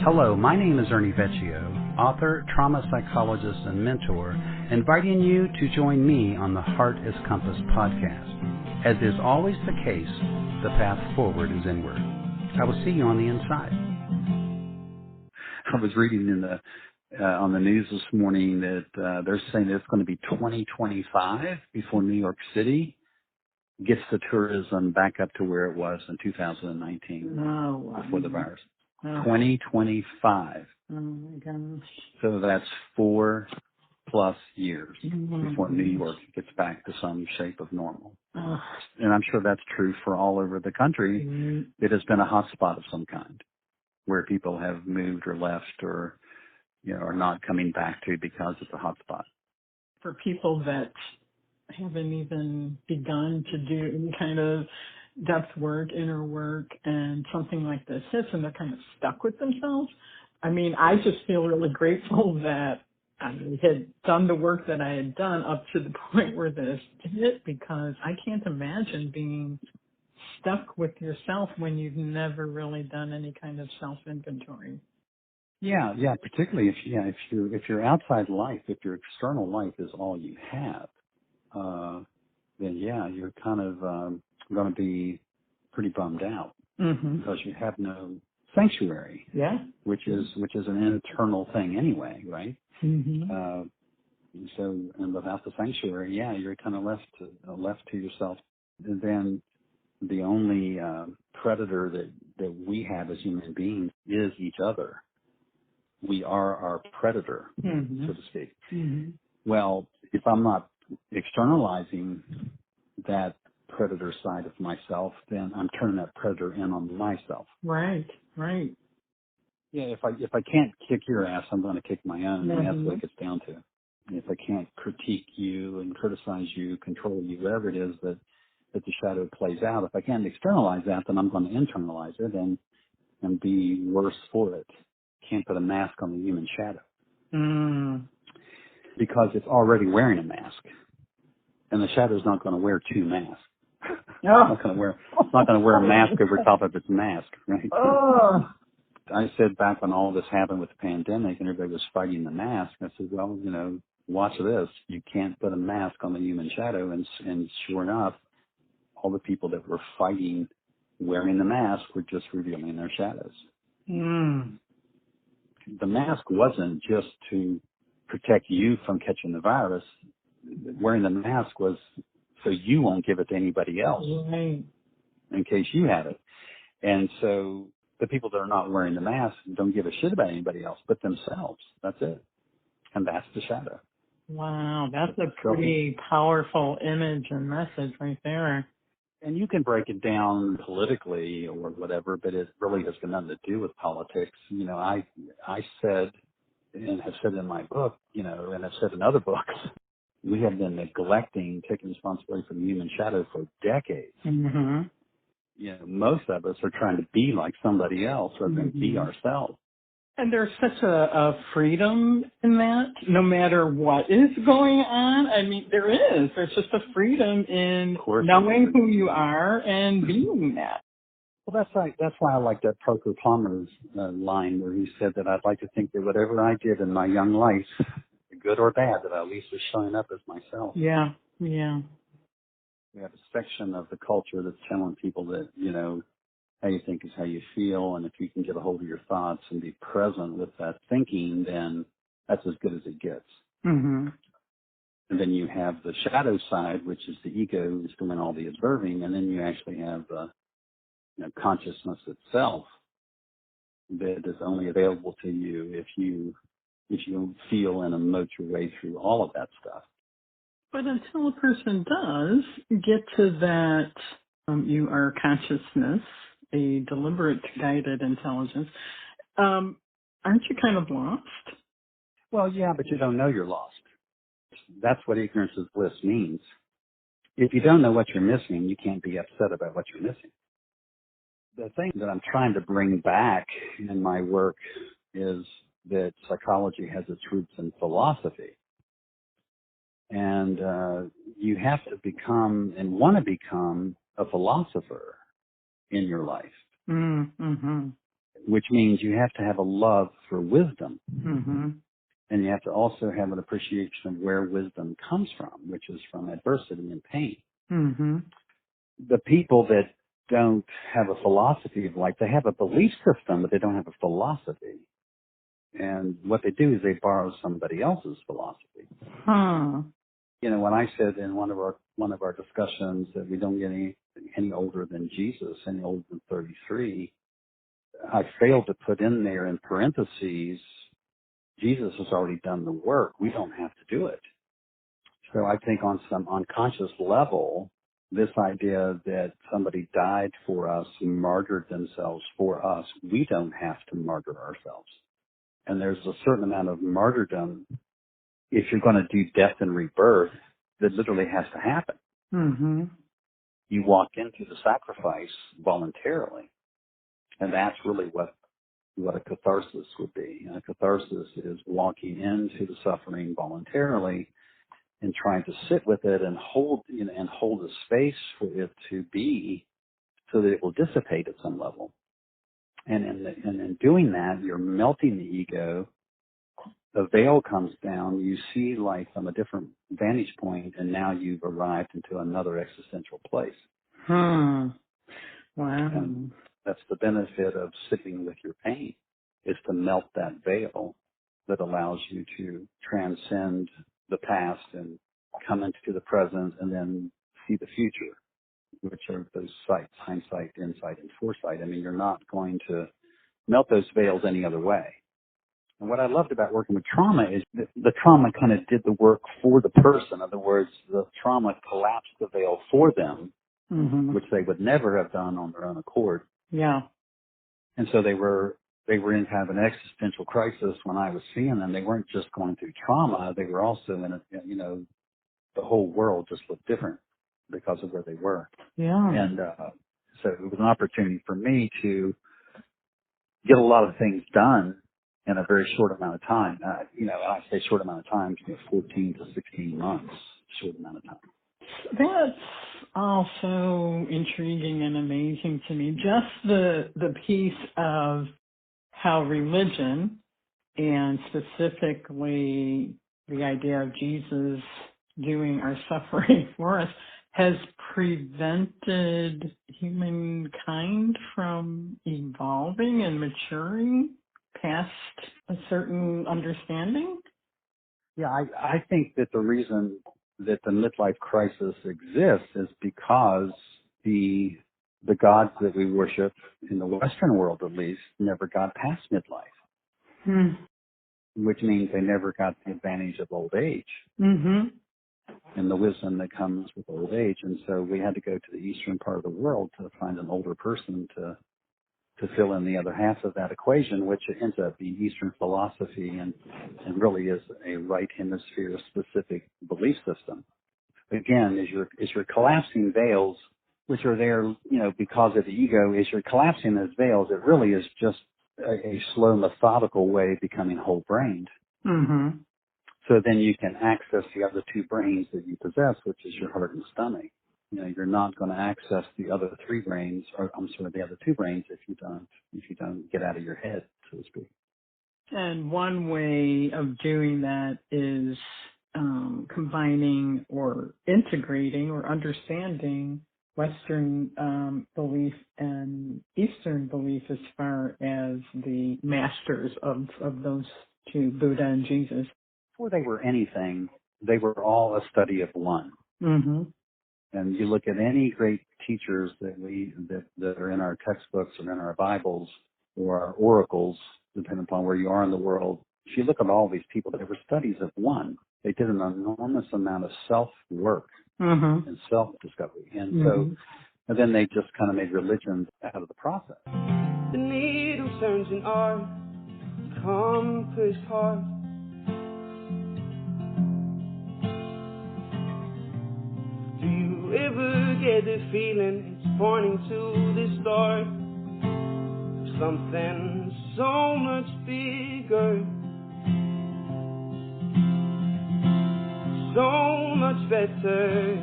Hello, my name is Ernie Vecchio, author, trauma psychologist, and mentor, inviting you to join me on the Heart is Compass podcast. As is always the case, the path forward is inward. I will see you on the inside. I was reading in the on the news this morning that they're saying that it's going to be 2025 before New York City gets the tourism back up to where it was in 2019 before the virus. 2025. Oh my gosh. So that's 4+ years before New York gets back to some shape of normal. And I'm sure that's true for all over the country. It has been a hot spot of some kind where people have moved or left or, are not coming back to because it's a hot spot. For people that haven't even begun to do any kind of depth work, inner work, and something like this hits and they're kind of stuck with themselves. I mean, I just feel really grateful that I had done the work that I had done up to the point where this hit, because I can't imagine being stuck with yourself when you've never really done any kind of self-inventory. Yeah, particularly if your outside life, if your external life is all you have, then you're kind of going to be pretty bummed out because you have no sanctuary. Yeah, which is an internal thing anyway, right? So, and without the sanctuary, you're kind of left to yourself. And then the only predator that we have as human beings is each other. We are our predator, so to speak. Well, if I'm not externalizing that predator side of myself, then I'm turning that predator in on myself. Right. Yeah, if I can't kick your ass, I'm going to kick my own, and that's what it gets down to. And if I can't critique you and criticize you, control you, whatever it is that the shadow plays out, if I can't externalize that, then I'm going to internalize it and be worse for it. Can't put a mask on the human shadow. Because it's already wearing a mask. And the shadow's not going to wear two masks. It's not going to wear a mask over top of its mask, right? I said back when all this happened with the pandemic and everybody was fighting the mask, I said, well, watch this. You can't put a mask on the human shadow. And sure enough, all the people that were fighting wearing the mask were just revealing their shadows. The mask wasn't just to protect you from catching the virus. Wearing the mask was so you won't give it to anybody else in case you have it. And so the people that are not wearing the mask don't give a shit about anybody else but themselves. That's it. And that's the shadow. Wow, that's a pretty powerful image and message right there. And you can break it down politically or whatever, but it really has got nothing to do with politics. I said, and have said in my book, and I've said in other books, we have been neglecting taking responsibility for the human shadow for decades. Most of us are trying to be like somebody else rather than be ourselves. And there's such a freedom in that, no matter what is going on. I mean, there's just a freedom in knowing who you are and being that. Well, that's why I like that Parker Palmer's line where he said that I'd like to think that whatever I did in my young life, good or bad, that I at least was showing up as myself. Yeah. We have a section of the culture that's telling people that, how you think is how you feel, and if you can get a hold of your thoughts and be present with that thinking, then that's as good as it gets. And then you have the shadow side, which is the ego who's doing all the observing, and then you actually have consciousness itself that is only available to you if you feel and emote your way through all of that stuff. But until a person does get to that, you are consciousness, a deliberate guided intelligence, aren't you kind of lost? Well, yeah, but you don't know you're lost. That's what ignorance is bliss means. If you don't know what you're missing, you can't be upset about what you're missing. The thing that I'm trying to bring back in my work is that psychology has its roots in philosophy. And you have to become and want to become a philosopher in your life. which means you have to have a love for wisdom. Mm-hmm. And you have to also have an appreciation of where wisdom comes from, which is from adversity and pain. Mm-hmm. The people that don't have a philosophy of life, they have a belief system, but they don't have a philosophy. And what they do is they borrow somebody else's philosophy. You know, when I said in one of our discussions that we don't get any older than Jesus, any older than 33, I failed to put in there in parentheses, Jesus has already done the work. We don't have to do it. So I think on some unconscious level, this idea that somebody died for us, martyred themselves for us, we don't have to martyr ourselves. And there's a certain amount of martyrdom, if you're going to do death and rebirth, that literally has to happen. Mm-hmm. You walk into the sacrifice voluntarily. And that's really what a catharsis would be. And a catharsis is walking into the suffering voluntarily and trying to sit with it and hold a space for it to be so that it will dissipate at some level. And in doing that, you're melting the ego. The veil comes down. You see life from a different vantage point, and now you've arrived into another existential place. Wow. And that's the benefit of sitting with your pain, is to melt that veil that allows you to transcend the past and come into the present and then see the future, which are those sights, hindsight, insight, and foresight. I mean, you're not going to melt those veils any other way. And what I loved about working with trauma is that the trauma kind of did the work for the person. In other words, the trauma collapsed the veil for them, mm-hmm. which they would never have done on their own accord. Yeah. And so they were in kind of an existential crisis when I was seeing them. They weren't just going through trauma. They were also in the whole world just looked different because of where they were. Yeah. And so it was an opportunity for me to get a lot of things done in a very short amount of time. I say short amount of time, 14 to 16 months, short amount of time. That's also intriguing and amazing to me. Just the piece of how religion, and specifically the idea of Jesus doing our suffering for us, has prevented humankind from evolving and maturing past a certain understanding? Yeah, I think that the reason that the midlife crisis exists is because the gods that we worship in the Western world, at least, never got past midlife, which means they never got the advantage of old age and the wisdom that comes with old age. And so we had to go to the eastern part of the world to find an older person to fill in the other half of that equation, which ends up being Eastern philosophy and really is a right hemisphere specific belief system. Again, as you're collapsing veils, which are there, because of the ego, as you're collapsing those veils, it really is just a slow, methodical way of becoming whole-brained. Mm-hmm. So then you can access the other two brains that you possess, which is your heart and stomach. You're not going to access the other three brains, the other two brains if you don't get out of your head, so to speak. And one way of doing that is combining or integrating or understanding Western belief and Eastern belief as far as the masters of those two, Buddha and Jesus. Before they were anything, they were all a study of one. Mm-hmm. And you look at any great teachers that are in our textbooks or in our Bibles or our oracles, depending upon where you are in the world. If you look at all these people, they were studies of one. They did an enormous amount of self-work and self-discovery. And so, and then they just kind of made religions out of the process. The needle turns in art, compass heart. Do you ever get the feeling it's pointing to the start? Something so much bigger, so much better.